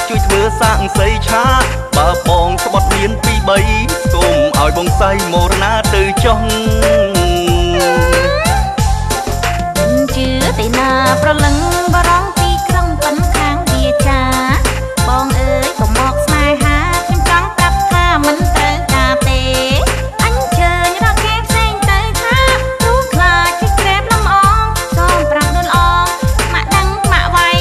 ជួយធ្វើសាក់សីឆាបើបងស្បត់មានពី3សូមឲ្យបងសៃមរណាទៅចុះជឿតែណាប្រលឹងបរងទីក្រុងប៉ុនខាងវាចាបងអើយកុំមកស្នេហាខ្ញុំចង់ប្រាប់ថាមិនត្រូវការទេអញជើញរកគេផ្សេងទៅថាទូខ្លាចគេក្រែបលំអងសូមប្រាប់ដូចល្អម៉ាក់ដឹងម៉ាក់វាយ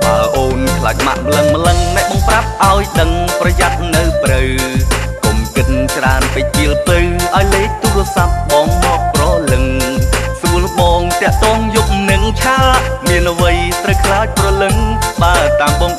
បើអូនខ្លាចម៉ាក់ម្លឹងអ្នកបងប្រាប់ឲ្យដឹងប្រយ័ត្ននៅព្រៅកុំគិតច្រើនពេកជិលពៅឲ្យលេខទូរស័ព្ទបងមកប្រលឹងសួរបងតាក់តងយប់នឹងឆាមានអ្វីត្រូវខ្លាចប្រលឹងបើតាមបង